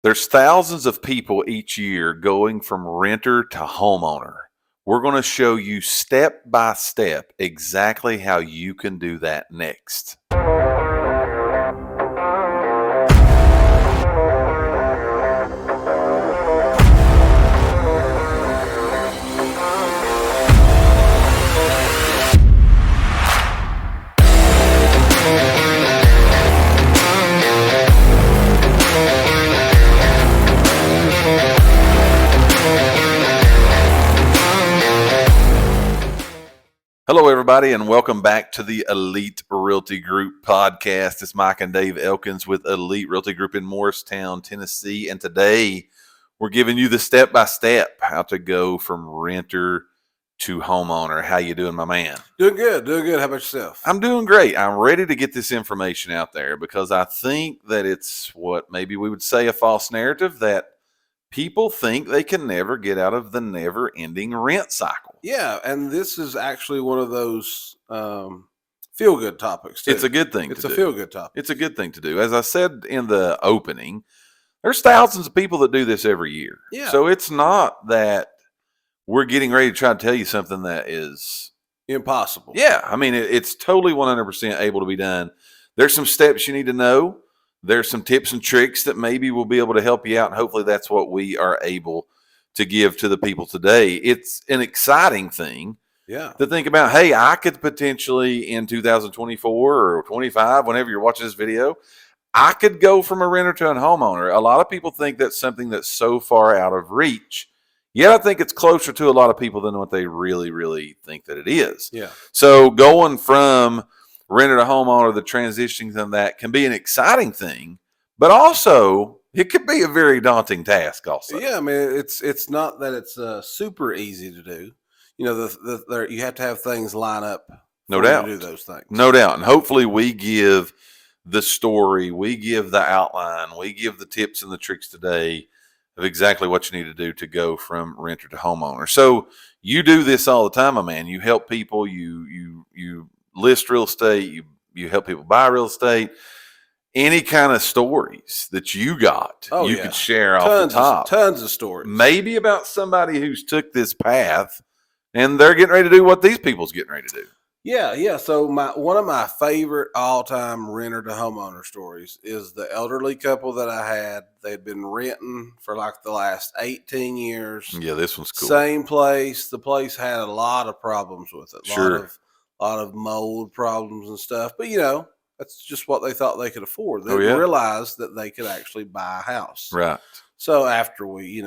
There's thousands of people each year going from renter to homeowner. We're going to show you step by step exactly how you can do that next. Hello, everybody, and welcome back to the Elite Realty Group podcast. It's Mike and Dave Elkins with Elite Realty Group in Morristown, Tennessee. And today we're giving you the step-by-step how to go from renter to homeowner. How you doing, my man? Doing good. How about yourself? I'm doing great. I'm ready to get this information out there because I think that it's what maybe we would say a false narrative that people think they can never get out of the never-ending rent cycle. Yeah, and this is actually one of those feel-good topics, too. It's a good thing to do. It's a feel-good topic. It's a good thing to do. As I said in the opening, there's thousands of people that do this every year. Yeah. So it's not that we're getting ready to try to tell you something that is impossible. Yeah, I mean, it's totally 100% able to be done. There's some steps you need to know. There's some tips and tricks that maybe will be able to help you out, and hopefully that's what we are able to give to the people today. It's an exciting thing to think about. Hey, I could potentially in 2024 or 25, whenever you're watching this video, I could go from a renter to a homeowner. A lot of people think that's something that's so far out of reach. Yet I think it's closer to a lot of people than what they really, really think that it is. Yeah. So going from renter to homeowner, the transitioning from that can be an exciting thing, but also it could be a very daunting task also. Yeah, I mean, it's not that it's super easy to do. You know, you have to have things line up. No doubt. To do those things. No doubt. And hopefully we give the story, we give the outline, we give the tips and the tricks today of exactly what you need to do to go from renter to homeowner. So you do this all the time, my man. You help people, you list real estate, you help people buy real estate. Any kind of stories that you got, could share off the top. Tons of stories. Maybe about somebody who's took this path and they're getting ready to do what these people's getting ready to do. Yeah. So one of my favorite all-time renter to homeowner stories is the elderly couple that I had. They'd been renting for like the last 18 years. Yeah, this one's cool. Same place. The place had a lot of problems with it. Sure. A lot of mold problems and stuff. But, you know, that's just what they thought they could afford. They realized that they could actually buy a house. Right. So after we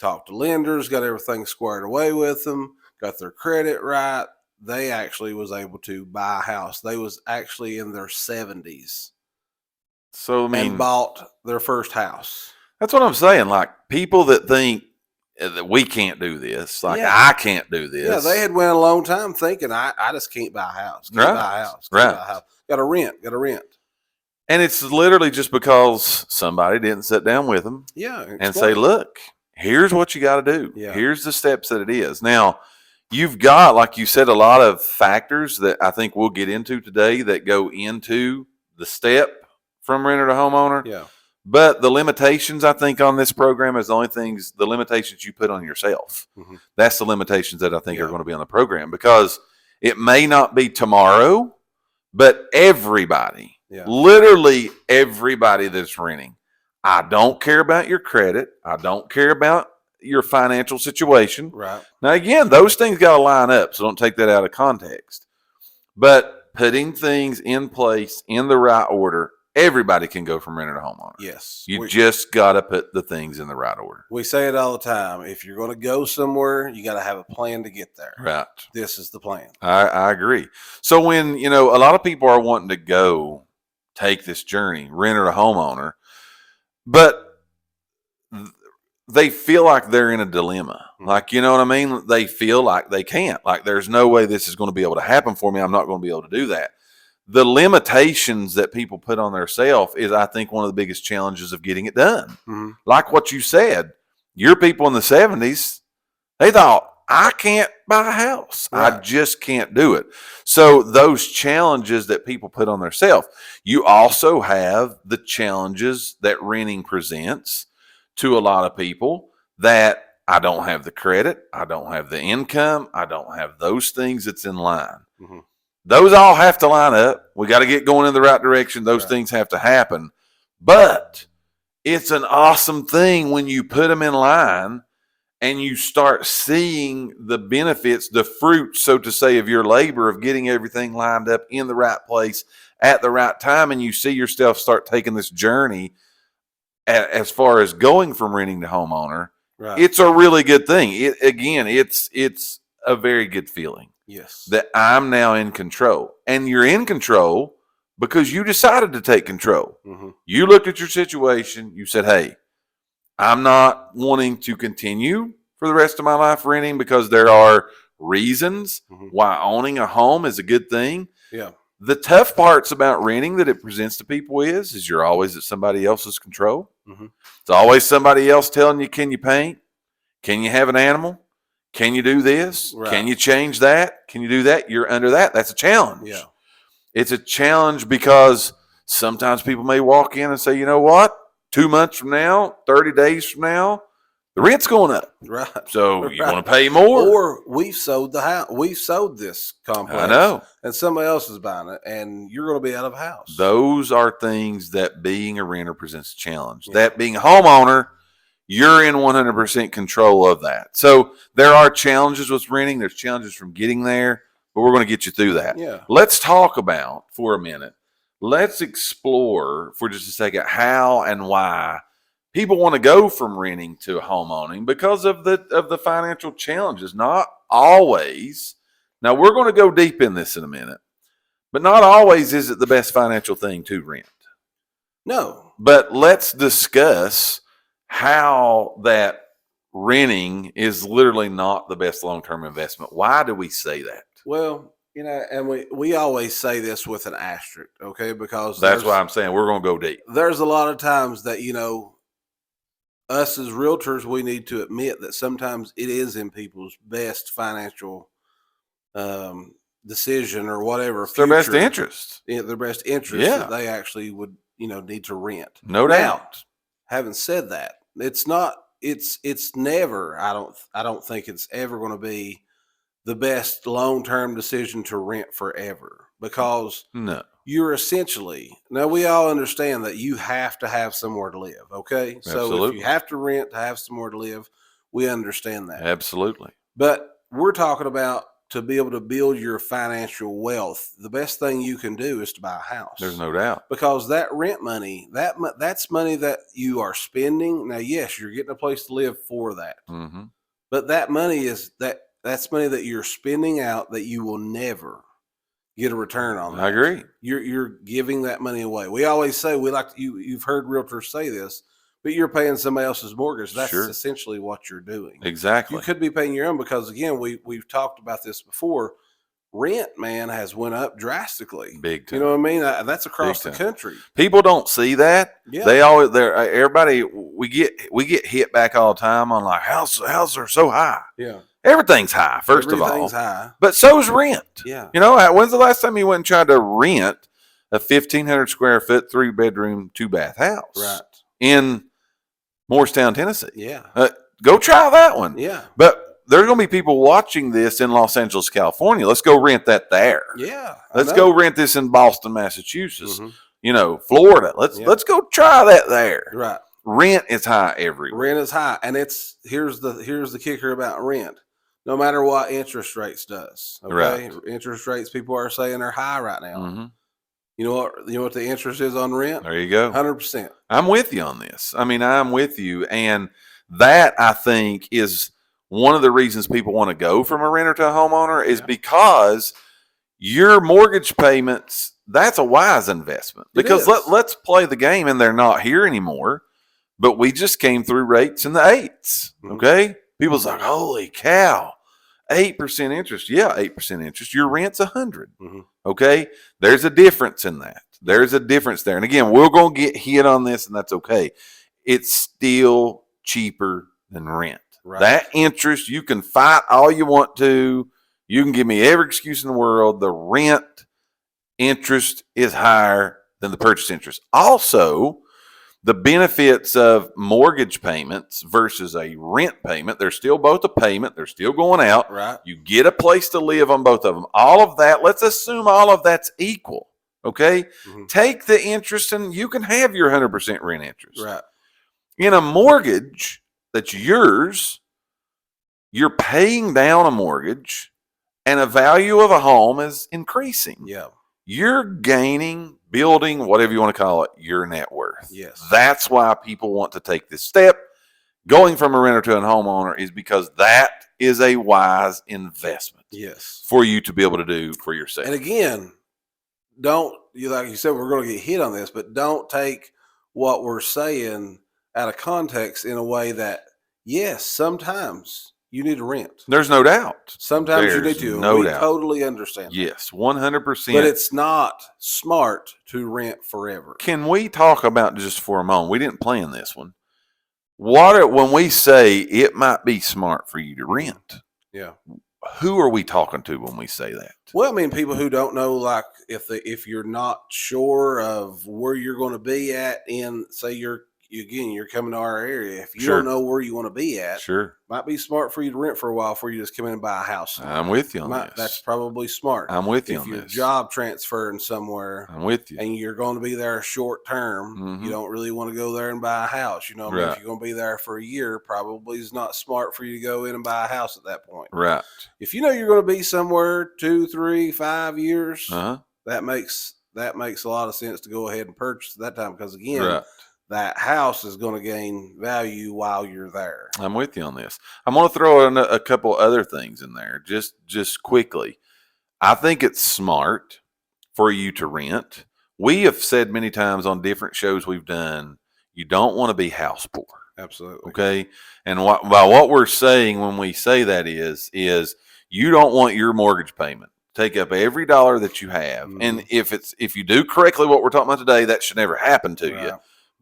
talked to lenders, got everything squared away with them, got their credit right, they actually was able to buy a house. They was actually in their 70s. So, I mean, and bought their first house. That's what I'm saying. Like, people that think that we can't do this, like I can't do this. Yeah, they had went a long time thinking, I just can't buy a house. Can't buy a house. Can't buy a house. Got to rent. And it's literally just because somebody didn't sit down with them and say, look, here's what you got to do. Yeah. Here's the steps that it is. Now, you've got, like you said, a lot of factors that I think we'll get into today that go into the step from renter to homeowner. Yeah. But the limitations, I think, on this program is the limitations you put on yourself. Mm-hmm. That's the limitations that I think are going to be on the program, because it may not be tomorrow, but everybody, literally everybody that's renting, I don't care about your credit. I don't care about your financial situation. Right. Now, again, those things got to line up, so don't take that out of context. But putting things in place in the right order, everybody can go from renter to homeowner. Yes. You just got to put the things in the right order. We say it all the time. If you're going to go somewhere, you got to have a plan to get there. Right. This is the plan. I agree. So when, a lot of people are wanting to take this journey, renter to homeowner, but they feel like they're in a dilemma. Like, you know what I mean? They feel like they can't. Like, there's no way this is going to be able to happen for me. I'm not going to be able to do that. The limitations that people put on themselves is, I think, one of the biggest challenges of getting it done. Mm-hmm. Like what you said, your people in the 70s, they thought, I can't buy a house. Right. I just can't do it. So those challenges that people put on themselves. You also have the challenges that renting presents. to a lot of people that I don't have the credit, I don't have the income, I don't have those things that's in line. Mm-hmm. Those all have to line up. We got to get going in the right direction. Those things have to happen. But it's an awesome thing when you put them in line and you start seeing the benefits, the fruit, so to say, of your labor of getting everything lined up in the right place at the right time. And you see yourself start taking this journey as far as going from renting to homeowner. Right. It's a really good thing. It's a very good feeling. Yes. That I'm now in control. And you're in control because you decided to take control. Mm-hmm. You looked at your situation. You said, hey, I'm not wanting to continue for the rest of my life renting because there are reasons why owning a home is a good thing. Yeah. The tough parts about renting that it presents to people is you're always at somebody else's control. Mm-hmm. It's always somebody else telling you, can you paint? Can you have an animal? Can you do this? Right. Can you change that? Can you do that? You're under that. That's a challenge. Yeah. It's a challenge because sometimes people may walk in and say, you know what? 2 months from now, 30 days from now, the rent's going up. Right. So you want to pay more? Or we've sold the house. We've sold this complex. I know. And somebody else is buying it, and you're going to be out of a house. Those are things that being a renter presents a challenge. Yeah. That being a homeowner, you're in 100% control of that. So there are challenges with renting. There's challenges from getting there, but we're going to get you through that. Yeah. Let's talk about, for a minute, let's explore for just a second how and why people want to go from renting to homeowning because of the financial challenges. Not always. Now, we're going to go deep in this in a minute, but not always is it the best financial thing to rent. No. But let's discuss how that renting is literally not the best long-term investment. Why do we say that? Well, you know, and we always say this with an asterisk, okay? Because that's why I'm saying we're going to go deep. There's a lot of times that, you know, us as realtors, we need to admit that sometimes it is in people's best financial decision or whatever. It's their best interest. Yeah, their best interest that they actually would, you know, need to rent. No doubt. Having said that, it's not. It's never. I don't think it's ever going to be the best long-term decision to rent forever because you're essentially, now we all understand that you have to have somewhere to live. Okay. Absolutely. So if you have to rent to have somewhere to live, we understand that. Absolutely. But we're talking about to be able to build your financial wealth. The best thing you can do is to buy a house. There's no doubt. Because that rent money, that's money that you are spending. Now, yes, you're getting a place to live for that. Mm-hmm. But that money is that's money that you're spending out that you will never get a return on. That. I agree. You're giving that money away. We always say you've heard realtors say this, but you're paying somebody else's mortgage. That's essentially what you're doing. Exactly. You could be paying your own because again, we've talked about this before. Rent, man, has went up drastically. Big time. You know what I mean? That's across the country. People don't see that. Yeah. Everybody, we get hit back all the time on like houses are so high. Yeah. Everything's high, Everything's high. But so's rent. Yeah. You know, when's the last time you went and tried to rent a 1,500 square foot, 3-bedroom, 2-bath house? Right. In Morristown, Tennessee. Yeah. Go try that one. Yeah. But there's going to be people watching this in Los Angeles, California. Let's go rent that there. Yeah. Let's go rent this in Boston, Massachusetts. Mm-hmm. You know, Florida. Let's go try that there. Right. Rent is high everywhere. Rent is high, and here's the kicker about rent. No matter what interest rates does, okay? Right. Interest rates, people are saying are high right now. Mm-hmm. You know what the interest is on rent? There you go. 100%. I'm with you on this. I mean, I'm with you, and that I think is one of the reasons people want to go from a renter to a homeowner is because your mortgage payments, that's a wise investment. Because let's play the game, and they're not here anymore, but we just came through rates in the 8s, okay? People's like, holy cow, 8% interest. Yeah, 8% interest. Your rent's 100, okay? There's a difference in that. There's a difference there. And again, we're going to get hit on this, and that's okay. It's still cheaper than rent. Right. That interest, you can fight all you want to. You can give me every excuse in the world. The rent interest is higher than the purchase interest. Also, The benefits of mortgage payments versus a rent payment, they're still both a payment. They're still going out. Right. You get a place to live on both of them. All of that, let's assume all of that's equal. Okay. Mm-hmm. Take the interest and you can have your 100% rent interest. Right. In a mortgage that's yours, you're paying down a mortgage and the value of a home is increasing. Yeah. You're gaining, building, whatever you want to call it, your net worth. Yes. That's why people want to take this step. Going from a renter to a homeowner is because that is a wise investment. Yes. For you to be able to do for yourself. And again, like you said, we're going to get hit on this, but don't take what we're saying out of context in a way that, yes, sometimes you need to rent. There's no doubt. Sometimes you need to. No we doubt. Totally understand. Yes, 100%. But it's not smart to rent forever. Can we talk about just for a moment? We didn't plan this one. When we say it might be smart for you to rent, yeah, who are we talking to when we say that? Well, I mean, people who don't know, like if you're not sure of where you're going to be at in, say you're coming to our area. If you Sure. don't know where you want to be at, Sure, might be smart for you to rent for a while before you just come in and buy a house. I'm with you on this. That's probably smart. I'm with you if on you're this. job transferring somewhere I'm with you. and you're going to be there short term, Mhm. you don't really want to go there and buy a house. You know what I mean? Right. If you're going to be there for a year, probably is not smart for you to go in and buy a house at that point. Right. If you know you're going to be somewhere 2, 3, 5 years, Uh-huh. that makes a lot of sense to go ahead and purchase at that time, because again, Right. that house is going to gain value while you're there. I'm with you on this. I'm going to throw in a couple other things in there just quickly. I think it's smart for you to rent. We have said many times on different shows we've done, you don't want to be house poor. Absolutely. Okay. And by what we're saying when we say that is you don't want your mortgage payment to take up every dollar that you have. Mhm. And if you do correctly what we're talking about today, that should never happen to Right. you.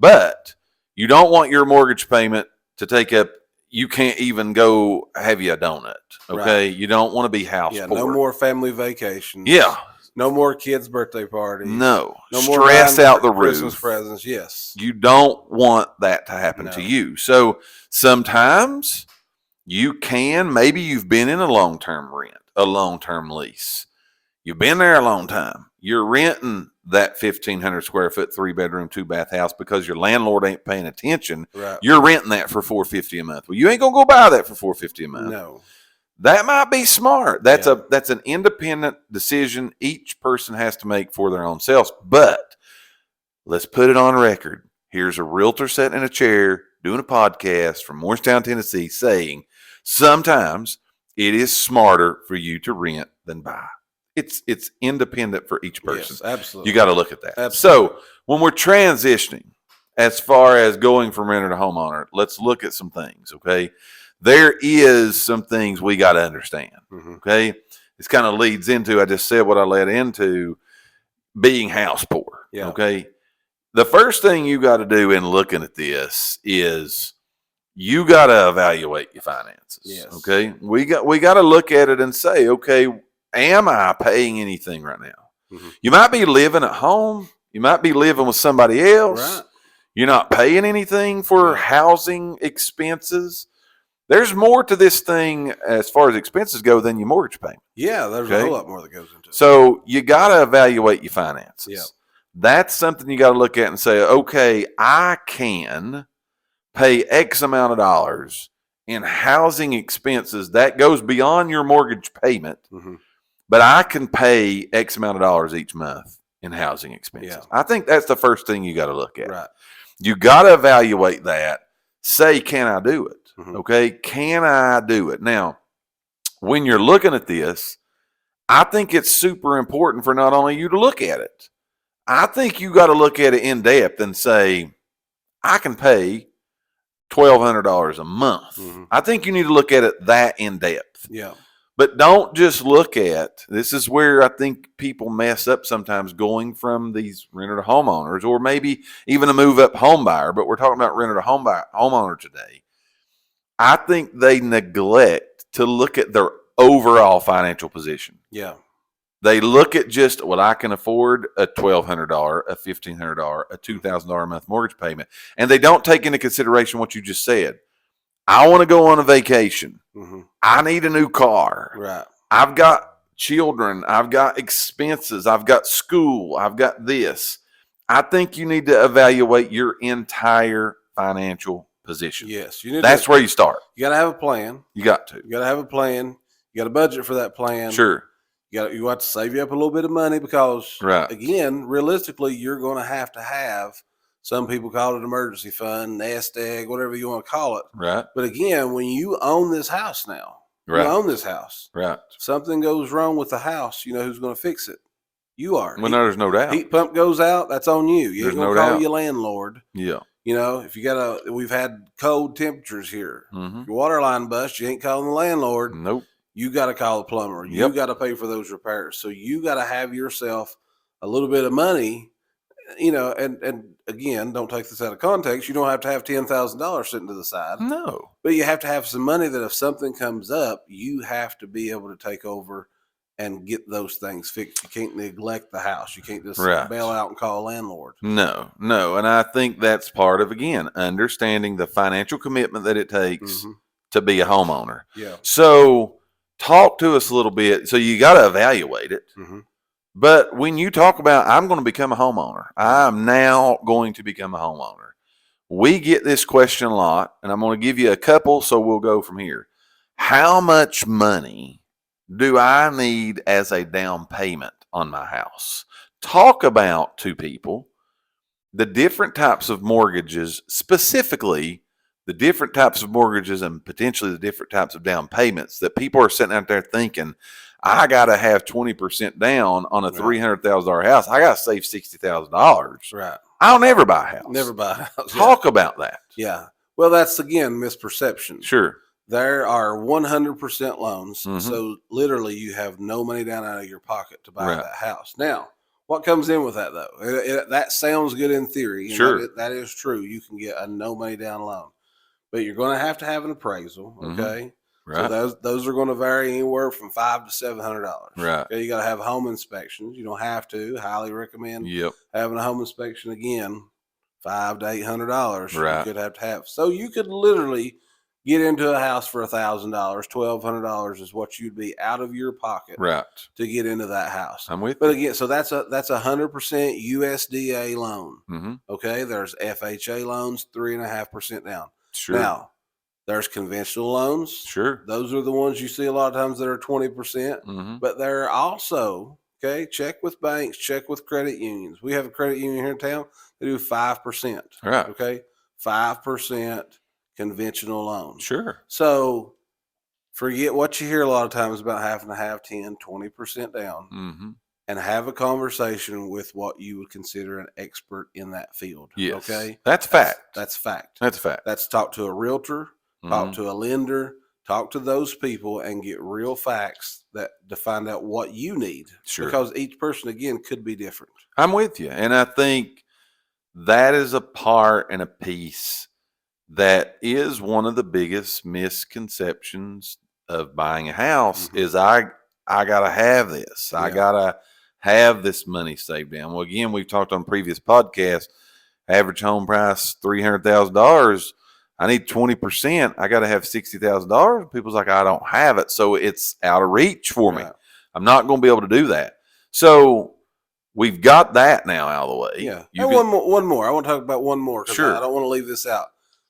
But you don't want your mortgage payment to take up, you can't even go have you a donut. Okay. Right. You don't want to be house Yeah, poor. no more family vacations. Yeah. No more kids' birthday parties. No. No more Stress buying out the Christmas roof. presents. Yes. You don't want that to happen No. to you. So sometimes maybe you've been in a long-term rent, a long-term lease. You've been there a long time. You're renting that 1,500 square foot, 3-bedroom, 2-bath house because your landlord ain't paying attention. Right. You're renting that for $450 a month. Well, you ain't gonna go buy that for $450 a month. No. That might be smart. That's Yeah. that's an independent decision each person has to make for their own selves. But let's put it on record. Here's a realtor sitting in a chair doing a podcast from Morristown, Tennessee, saying sometimes it is smarter for you to rent than buy. It's independent for each person. Yes, absolutely. You got to look at that. Absolutely. So when we're transitioning, as far as going from renter to homeowner, let's look at some things. Okay, there is some things we got to understand. Mhm. Okay, this kind of leads into, I just said what I led into, being house poor. Yeah. Okay, the first thing you got to do in looking at this is you got to evaluate your finances. Yes. Okay, we got to look at it and say, okay, am I paying anything right now? Mhm. You might be living at home. You might be living with somebody else. Right. You're not paying anything for housing expenses. There's more to this thing as far as expenses go than your mortgage payment. Yeah, there's a whole lot more that goes into it. So you got to evaluate your finances. Yeah. That's something you got to look at and say, okay, I can pay X amount of dollars in housing expenses. That goes beyond your mortgage payment, Mhm. but I can pay X amount of dollars each month in housing expenses. Yeah. I think that's the first thing you got to look at. Right. You got to evaluate that. Say, can I do it? Mhm. Okay. Can I do it? Now, when you're looking at this, I think it's super important for not only you to look at it, I think you got to look at it in depth and say, I can pay $1,200 a month. Mhm. I think you need to look at it that in depth. Yeah. But don't just look at, this is where I think people mess up sometimes, going from these renter to homeowners, or maybe even a move up home buyer, but we're talking about renter to homeowner today. I think they neglect to look at their overall financial position. Yeah. They look at just, well, I can afford a $1,200, a $1,500, a $2,000 a month mortgage payment. And they don't take into consideration what you just said. I want to go on a vacation. Mm-hmm. I need a new car. Right. I've got children. I've got expenses. I've got school. I've got this. I think you need to evaluate your entire financial position. Yes. You need That's where you start. You got to have a plan. You got to. You got to have a plan. You got to budget for that plan. Sure. You got to save you up a little bit of money because, Right. again, realistically, you're going to have. Some people call it emergency fund, nest egg, whatever you want to call it. Right. But again, when you own this house now, Right. you own this house. Right. If something goes wrong with the house, you know who's going to fix it? You are. Well, no, there's no doubt. Heat pump goes out, that's on you. You ain't going to call your landlord. Yeah. You know, if we've had cold temperatures here. Mm-hmm. Your water line bust, you ain't calling the landlord. Nope. You got to call the plumber. You got to pay for those repairs. So you got to have yourself a little bit of money, you know, and again, don't take this out of context. You don't have to have $10,000 sitting to the side. No. But you have to have some money that if something comes up, you have to be able to take over and get those things fixed. You can't neglect the house. You can't just bail out and call a landlord. No. And I think that's part of, again, understanding the financial commitment that it takes to be a homeowner. Yeah. So talk to us a little bit. So you got to evaluate it. Mm-hmm. But when you talk about, I'm going to become a homeowner, I'm now going to become a homeowner. We get this question a lot, and I'm going to give you a couple, so we'll go from here. How much money do I need as a down payment on my house? Talk about to people the different types of mortgages, specifically the different types of mortgages and potentially the different types of down payments that people are sitting out there thinking, I got to have 20% down on a $300,000 house. I got to save $60,000. Right. I'll never buy a house. Never buy a house. Talk about that. Yeah. Well, that's, again, misperception. Sure. There are 100% loans. So literally you have no money down out of your pocket to buy that house. Now, what comes in with that, though? That sounds good in theory. Sure. That is true. You can get a no money down loan. But you're going to have an appraisal, okay? Right. So those are going to vary anywhere from $500 to $700. Right. Okay, you got to have home inspections. You don't have to. Highly recommend having a home inspection again. $500 to $800. Right. You could have to have. So you could literally get into a house for $1,000. $1,200 is what you'd be out of your pocket to get into that house. I'm with you. But again, so that's 100% USDA loan. Mm-hmm. Okay, there's FHA loans, 3.5% down. Sure. Now, there's conventional loans. Sure. Those are the ones you see a lot of times that are 20%. But there are also, okay, check with banks, check with credit unions. We have a credit union here in town. They do 5%. Right. Okay, 5% conventional loans. Sure. So forget what you hear a lot of times about having to have 10, 20% down. And have a conversation with what you would consider an expert in that field. Yes. Okay. That's fact. That's fact. That's fact. That's talk to a realtor, talk to a lender, talk to those people and get real facts to find out what you need. Sure. Because each person, again, could be different. I'm with you. And I think that is a part and a piece that is one of the biggest misconceptions of buying a house is I got to have this. I got to have this money saved down. Well, again, we've talked on previous podcasts, average home price, $300,000. I need 20%. I got to have $60,000. People's like, I don't have it. So it's out of reach for me. I'm not going to be able to do that. So we've got that now out of the way. Yeah. And one more. I want to talk about one more. Sure. I don't want to leave this out.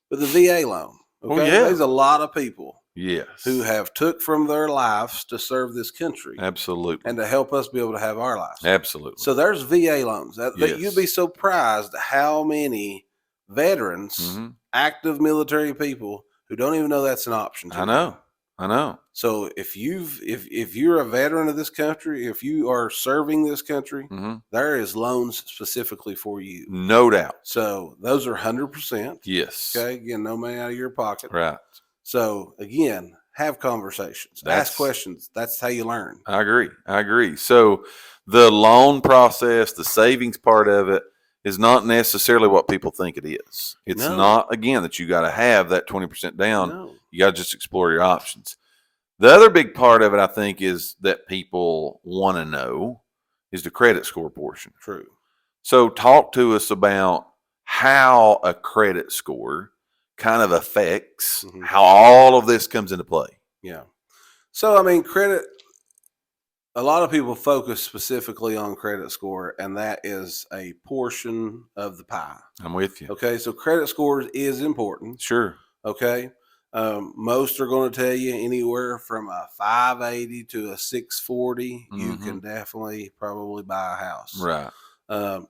But the VA loan. Okay. There's a lot of people. Yes. Who have took from their lives to serve this country. Absolutely. And to help us be able to have our lives. Absolutely. So there's VA loans. You'd be surprised how many veterans, active military people who don't even know that's an option. I know. So if you're a veteran of this country, if you are serving this country, there is loans specifically for you. No doubt. So those are 100%. Yes. Okay. Again, no money out of your pocket. Right. So again, have conversations, ask questions. That's how you learn. I agree. So the loan process, the savings part of it is not necessarily what people think it is. It's not, again, that you got to have that 20% down. No. You got to just explore your options. The other big part of it, I think, is that people want to know is the credit score portion. True. So talk to us about how a credit score kind of affects how all of this comes into play. Yeah. So, I mean, credit, a lot of people focus specifically on credit score, and that is a portion of the pie. I'm with you. Okay. So, credit scores is important. Sure. Okay. Most are going to tell you anywhere from a 580 to a 640. You can definitely probably buy a house. Right.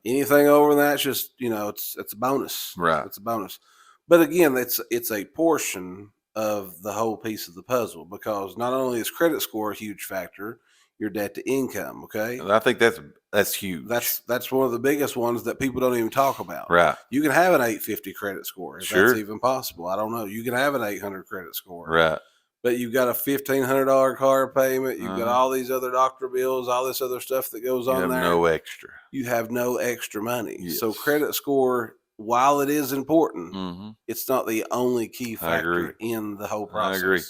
Anything over that's just, it's a bonus. Right. It's a bonus. But again, it's a portion of the whole piece of the puzzle, because not only is credit score a huge factor, your debt to income. Okay. I think that's huge. That's one of the biggest ones that people don't even talk about. Right. You can have an 850 credit score if Sure. that's even possible. I don't know. You can have an 800 credit score. Right. But you've got a $1,500 car payment. You've got all these other doctor bills, all this other stuff that goes on there. No extra. You have no extra money. Yes. So credit score, while it is important, it's not the only key factor in the whole process. I agree.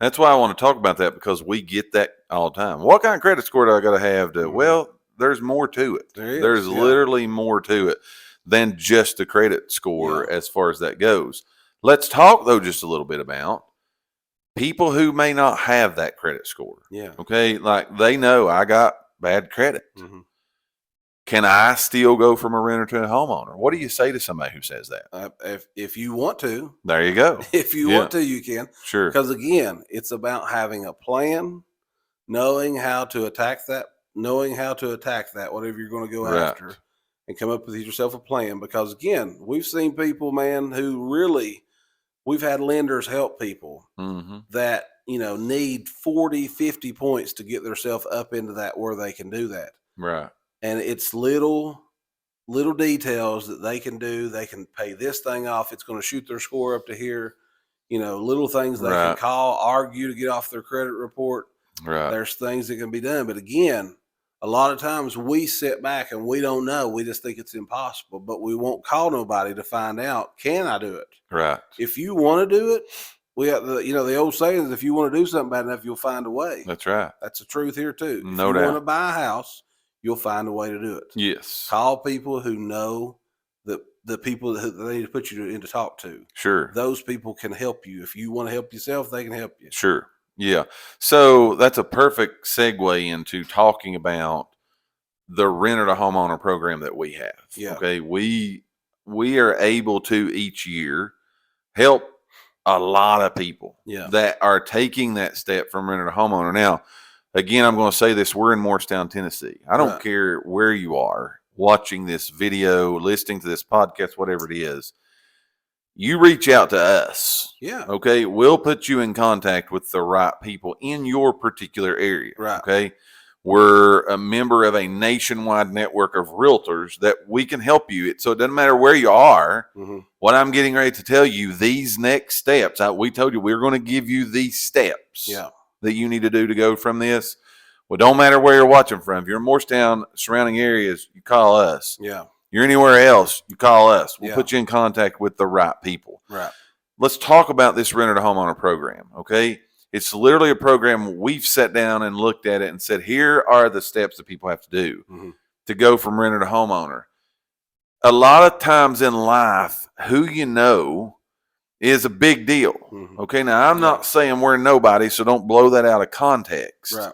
That's why I want to talk about that, because we get that all the time. What kind of credit score do I got to have to? Well, there's more to it. There's literally more to it than just the credit score as far as that goes. Let's talk, though, just a little bit about people who may not have that credit score. Yeah. Okay. Like, they know I got bad credit. Can I still go from a renter to a homeowner? What do you say to somebody who says that? If you want to. There you go. If you want to, you can. Sure. Because again, it's about having a plan, knowing how to attack that, whatever you're going to go after, and come up with yourself a plan. Because again, we've seen people, man, who really, we've had lenders help people that, need 40, 50 points to get themselves up into that where they can do that. Right. And it's little details that they can do. They can pay this thing off. It's going to shoot their score up to here. Little things they can call, argue to get off their credit report. Right. There's things that can be done. But again, a lot of times we sit back and we don't know. We just think it's impossible, but we won't call nobody to find out, can I do it? Right. If you want to do it, we got the old saying is, if you want to do something bad enough, you'll find a way. That's right. That's the truth here too. No if you doubt. want to buy a house, you'll find a way to do it. Yes. Call people who know the people that they need to put you in to talk to. Sure. Those people can help you. If you want to help yourself, they can help you. Sure. Yeah. So that's a perfect segue into talking about the renter to homeowner program that we have. Yeah. Okay. We are able to each year help a lot of people that are taking that step from renter to homeowner. Now, again, I'm going to say this: we're in Morristown, Tennessee. I don't care where you are watching this video, listening to this podcast, whatever it is. You reach out to us. Yeah. Okay. We'll put you in contact with the right people in your particular area. Right. Okay. We're a member of a nationwide network of realtors that we can help you. So it doesn't matter where you are. What I'm getting ready to tell you, these next steps, we told you we're going to give you these steps that you need to do to go from this. Well, don't matter where you're watching from. If you're in Morristown, surrounding areas, you call us. Yeah. You're anywhere else, you call us. We'll put you in contact with the right people. Right. Let's talk about this renter to homeowner program, okay? It's literally a program we've sat down and looked at it and said, here are the steps that people have to do to go from renter to homeowner. A lot of times in life, who you know is a big deal. Okay, now I'm not saying we're nobody, so don't blow that out of context. Right.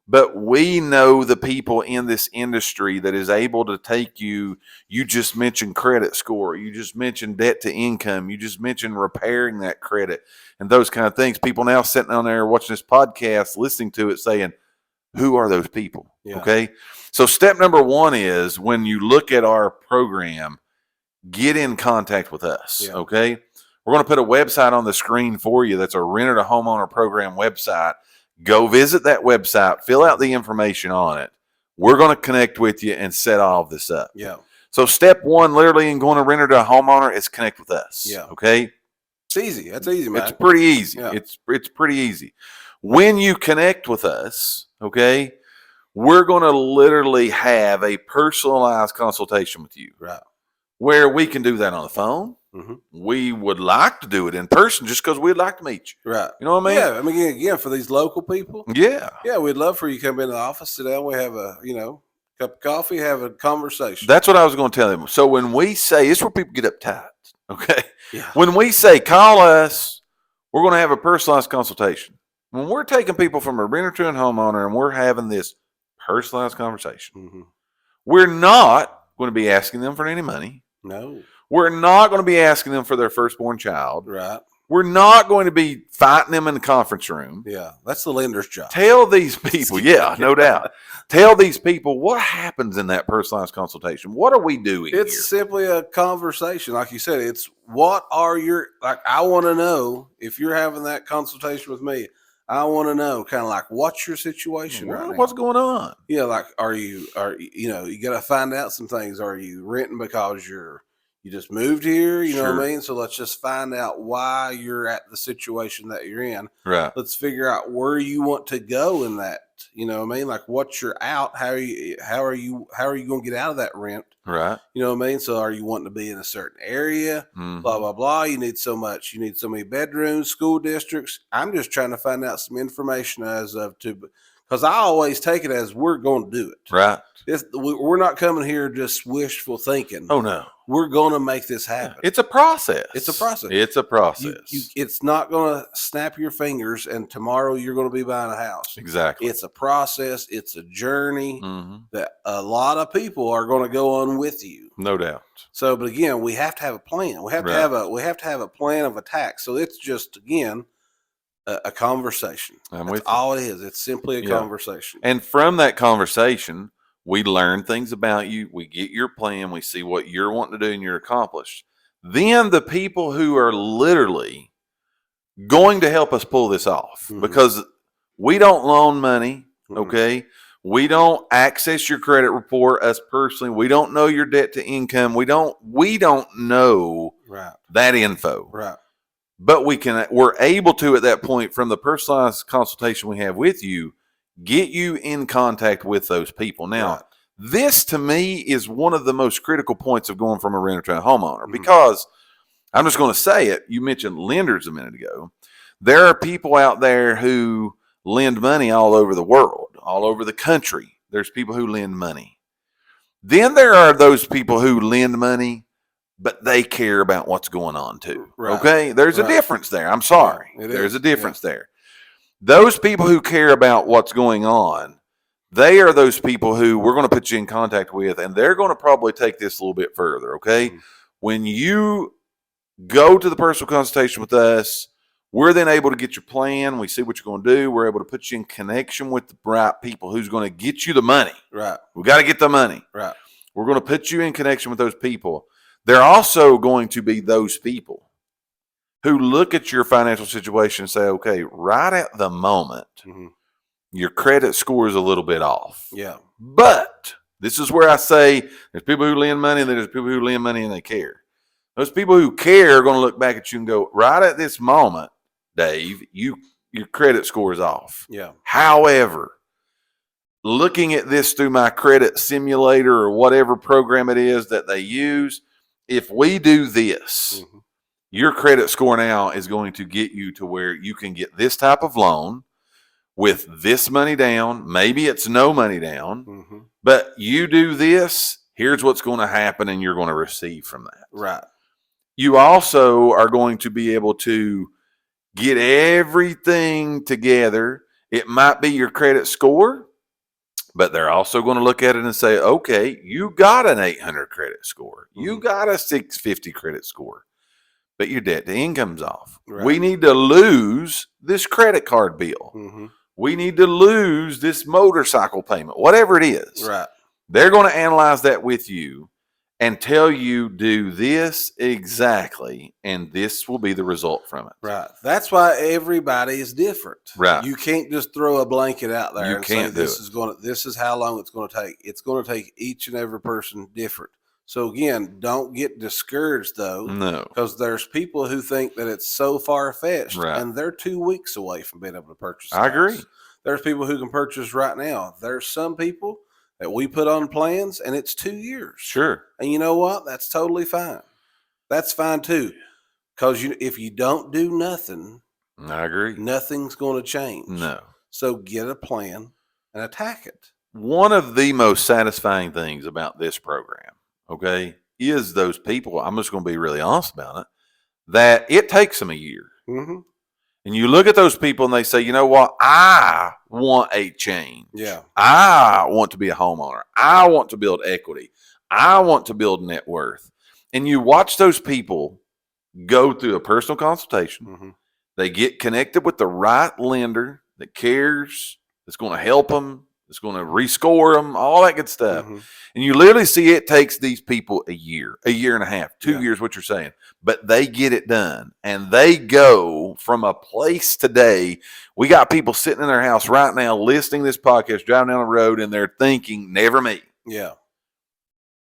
But we know the people in this industry that is able to take you. You just mentioned credit score. You just mentioned debt to income. You just mentioned repairing that credit and those kind of things. People now sitting on there watching this podcast, listening to it, saying, who are those people? Yeah. Okay. So step number one is, when you look at our program, get in contact with us. Yeah. Okay. We're going to put a website on the screen for you. That's a renter to homeowner program website. Go visit that website, fill out the information on it. We're going to connect with you and set all of this up. Yeah. So step one, literally, in going to renter to a homeowner, is connect with us. Yeah. Okay. It's easy. That's easy, man. It's pretty easy. Yeah. It's pretty easy. When you connect with us, okay, we're going to literally have a personalized consultation with you. Right. Where we can do that on the phone. Mm-hmm. We would like to do it in person just because we'd like to meet you. Right. You know what I mean? Yeah. I mean, again, for these local people, Yeah. yeah, we'd love for you to come into the office, sit down, we have a, cup of coffee, have a conversation. That's what I was going to tell them. So when we say, it's where people get uptight. Okay. Yeah. When we say, call us, we're going to have a personalized consultation. When we're taking people from a renter to a homeowner and we're having this personalized conversation, Mm-hmm. we're not going to be asking them for any money. No. We're not going to be asking them for their firstborn child. Right. We're not going to be fighting them in the conference room. Yeah. That's the lender's job. Tell these people, yeah, no doubt. Tell these people what happens in that personalized consultation. What are we doing It's here? simply a conversation. Like you said, it's what are your, like, I want to know if you're having that consultation with me. I want to know kind of like, what's your situation right now? What's going on? Yeah, like, you got to find out some things. Are you renting because you just moved here? You know what I mean? So let's just find out why you're at the situation that you're in. Right. Let's figure out where you want to go in that. You know what I mean? Like, what's your out? How are you going to get out of that rent? Right. You know what I mean? So are you wanting to be in a certain area? Mm-hmm. Blah, blah, blah. You need so much. You need so many bedrooms, school districts. I'm just trying to find out some information as of to, because I always take it as we're going to do it. Right. We're not coming here just wishful thinking. Oh, no. We're going to make this happen. It's a process. It's a process. It's a process. It's not going to snap your fingers and tomorrow you're going to be buying a house. Exactly. It's a process. It's a journey Mm-hmm. that a lot of people are going to go on with you. No doubt. So, but again, we have to have a plan. We have to have a plan of attack. So it's just, again, a conversation. That's all it is. It's simply a conversation. And from that conversation, we learn things about you. We get your plan. We see what you're wanting to do and you're accomplished. Then the people who are literally going to help us pull this off, Mm-hmm. because we don't loan money. Mm-hmm. Okay. We don't access your credit report, us personally. We don't know your debt to income. We don't know that info. Right. But we're able to, at that point, from the personalized consultation we have with you, get you in contact with those people. Now, this to me is one of the most critical points of going from a renter to a homeowner, Mm-hmm. because I'm just going to say it. You mentioned lenders a minute ago. There are people out there who lend money all over the world, all over the country. There's people who lend money. Then there are those people who lend money, but they care about what's going on too. Right. Okay? There's a difference there. I'm sorry. Yeah, there's a difference there. Those people who care about what's going on, they are those people who we're going to put you in contact with, and they're going to probably take this a little bit further. Okay? Mm-hmm. When you go to the personal consultation with us, we're then able to get your plan. We see what you're going to do. We're able to put you in connection with the right people who's going to get you the money. Right. We got to get the money. Right. We're going to put you in connection with those people. They're also going to be those people who look at your financial situation and say, okay, right at the moment, Mm-hmm. your credit score is a little bit off. Yeah. But this is where I say there's people who lend money and there's people who lend money and they care. Those people who care are going to look back at you and go, right at this moment, Dave, your credit score is off. Yeah. However, looking at this through my credit simulator or whatever program it is that they use, if we do this, Mm-hmm. your credit score now is going to get you to where you can get this type of loan with this money down. Maybe it's no money down, Mm-hmm. but you do this, here's what's going to happen and you're going to receive from that. Right. You also are going to be able to get everything together. It might be your credit score, but they're also going to look at it and say, okay, you got an 800 credit score. Mm-hmm. You got a 650 credit score, but your debt to income's off. Right. We need to lose this credit card bill. Mm-hmm. We need to lose this motorcycle payment, whatever it is. Right. They're going to analyze that with you and tell you, do this exactly, and this will be the result from it. Right. That's why everybody is different. Right. You can't just throw a blanket out there You and can't say this is how long it's going to take. It's going to take each and every person different. So again, don't get discouraged though. No. Because there's people who think that it's so far fetched, Right. and they're 2 weeks away from being able to purchase. I agree. There's people who can purchase right now. There's some people that we put on plans and it's 2 years. Sure. And you know what? That's totally fine. That's fine too. Because if you don't do nothing, I agree. nothing's going to change. No. So get a plan and attack it. One of the most satisfying things about this program, okay, is those people, I'm just going to be really honest about it, that it takes them a year. Mm-hmm. And you look at those people and they say, you know what? I want a change. Yeah. I want to be a homeowner. I want to build equity. I want to build net worth. And you watch those people go through a personal consultation. Mm-hmm. They get connected with the right lender that cares, that's going to help them, that's going to rescore them, all that good stuff. Mm-hmm. And you literally see it takes these people a year and a half, 2 Yeah. years, what you're saying. But they get it done. And they go from a place today. We got people sitting in their house right now listening to this podcast, driving down the road, and they're thinking, never me. Yeah.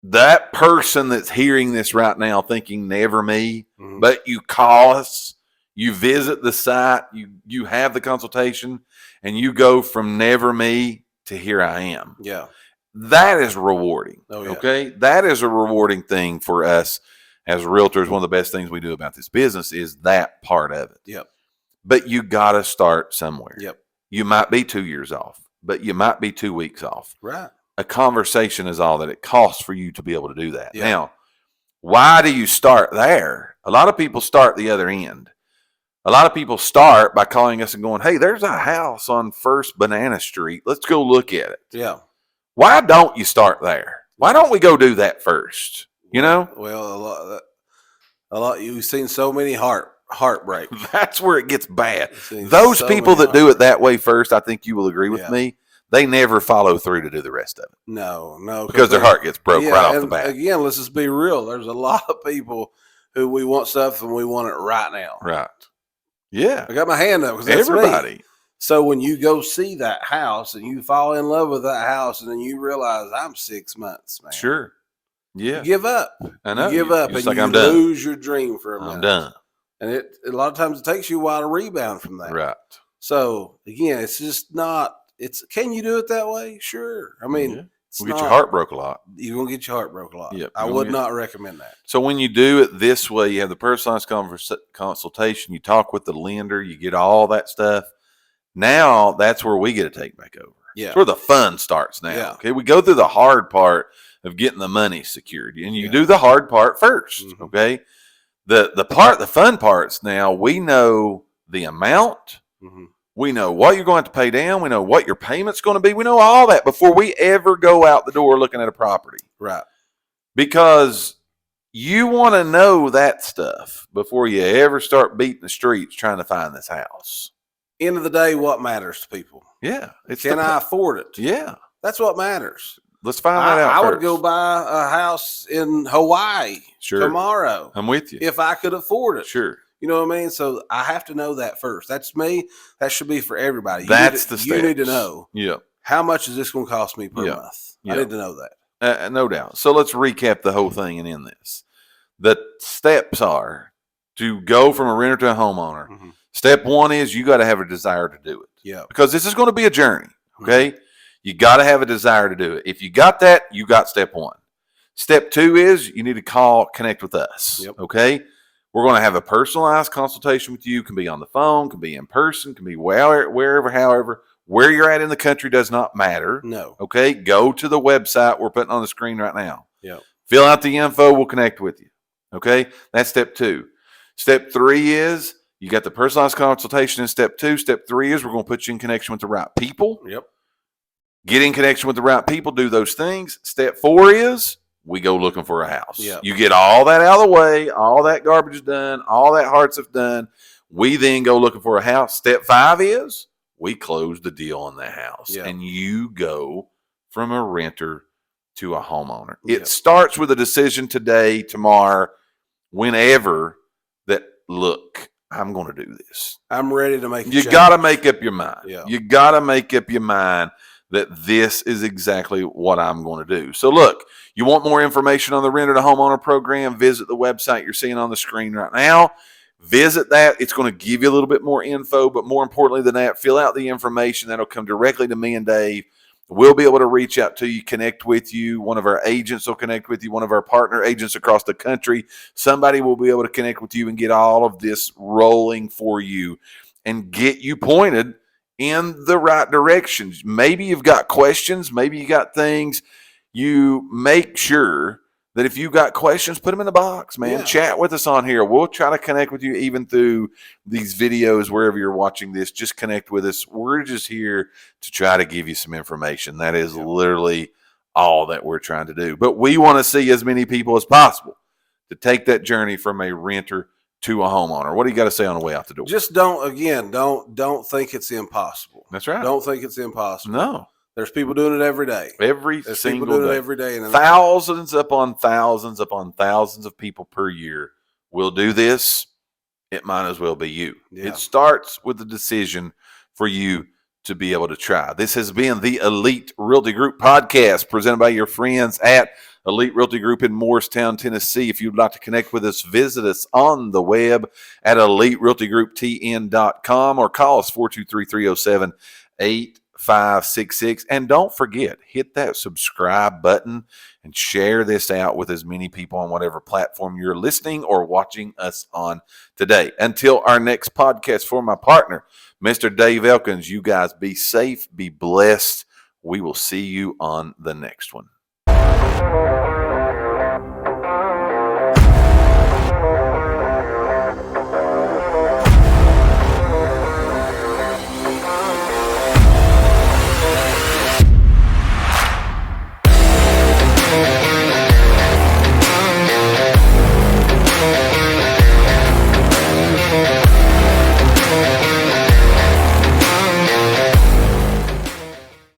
That person that's hearing this right now thinking, never me, Mm-hmm. but you call us, you visit the site, you have the consultation, and you go from never me to here I am. Yeah. That is rewarding. Oh, yeah. Okay. That is a rewarding thing for us as realtors. One of the best things we do about this business is that part of it. Yep. But you got to start somewhere. Yep. You might be 2 years off, but you might be 2 weeks off. Right. A conversation is all that it costs for you to be able to do that. Yeah. Now, why do you start there? A lot of people start the other end. A lot of people start by calling us and going, hey, there's a house on First Banana Street. Let's go look at it. Yeah. Why don't you start there? Why don't we go do that first? You know? Well, a lot. You've seen so many heartbreak. That's where it gets bad. You've seen Those so people many that do it that way first, I think you will agree with Yeah. me, they never follow through to do the rest of it No, because their heart gets broke right off the and bat. Again, let's just be real. There's a lot of people who we want stuff and we want it right now. Right. Yeah. I got my hand up because that's Everybody. me. So when you go see that house and you fall in love with that house and then you realize I'm 6 months, man. Sure. Yeah. You give up. I know. You give up It's and like, you I'm done. lose your dream for a minute. I'm done. And a lot of times it takes you a while to rebound from that. Right. So again, it's just not. Can you do it that way? Sure. I mean, Yeah. it's We'll get not, your heart broke a lot. You're gonna get your heart broke a lot. Yep, I you're would gonna not recommend that. So when you do it this way, you have the personalized consultation, you talk with the lender, you get all that stuff. Now that's where we get to take back over. Yeah. It's where the fun starts now. Yeah. Okay. We go through the hard part of getting the money secured. And you Yeah. do the hard part 1st. Mhm. Okay. The fun parts now, we know the amount. Mm-hmm. We know what you're going to pay down. We know what your payment's going to be. We know all that before we ever go out the door looking at a property. Right. Because you want to know that stuff before you ever start beating the streets trying to find this house. End of the day, what matters to people? Yeah. Can I afford it? Yeah. That's what matters. Let's find that out I first. would go buy a house in Hawaii Sure. tomorrow I'm with you. if I could afford it. Sure. You know what I mean? So I have to know that first. That's me. That should be for everybody. That's the You need to steps. know Yeah. how much is this going to cost me per Yeah. month. Yeah. I need to know that. No doubt. So let's recap the whole thing and end this. The steps are to go from a renter to a homeowner. Mhm. Step one is you got to have a desire to do it Yeah. because this is going to be a journey. Okay. You got to have a desire to do it. If you got that, you got step one. Step two is you need to connect with us. Yep. Okay. We're going to have a personalized consultation with you. Can be on the phone, can be in person, can be wherever, however. Where you're at in the country does not matter. No. Okay. Go to the website we're putting on the screen right now. Yep. Fill out the info. We'll connect with you. Okay. That's step two. Step three is you got the personalized consultation in step two. Step three is we're going to put you in connection with the right people. Yep. Get in connection with the right people. Do those things. Step four is we go looking for a house. Yep. You get all that out of the way. All that garbage is done. All that hard stuff done. We then go looking for a house. Step five is we close the deal on that house. Yep. And you go from a renter to a homeowner. Yep. It starts with a decision today, tomorrow, whenever that, look, I'm going to do this. I'm ready to make a You change. got to make up your mind. Yeah. You got to make up your mind that this is exactly what I'm going to do. So look, you want more information on the Renter to Homeowner program, visit the website you're seeing on the screen right now. Visit that. It's going to give you a little bit more info, but more importantly than that, fill out the information. That'll come directly to me and Dave. We'll be able to reach out to you, connect with you. One of our agents will connect with you. One of our partner agents across the country. Somebody will be able to connect with you and get all of this rolling for you and get you pointed in the right directions. Maybe you've got questions. Maybe you got things. You make sure that if you've got questions, put them in the box, man. Yeah. Chat with us on here. We'll try to connect with you even through these videos, wherever you're watching this. Just connect with us. We're just here to try to give you some information. That is literally all that we're trying to do. But we want to see as many people as possible to take that journey from a renter to a homeowner. What do you got to say on the way out the door? Just don't think it's impossible. That's right. Don't think it's impossible. No. There's people doing it every day. There's people doing it every day. And thousands upon thousands upon thousands of people per year will do this. It might as well be you. Yeah. It starts with the decision for you to be able to try. This has been the Elite Realty Group podcast presented by your friends at Elite Realty Group in Morristown, Tennessee. If you'd like to connect with us, visit us on the web at EliteRealtyGroupTN.com or call us 423-307-8566. And don't forget, hit that subscribe button and share this out with as many people on whatever platform you're listening or watching us on today. Until our next podcast, for my partner, Mr. Dave Elkins, you guys be safe, be blessed. We will see you on the next one.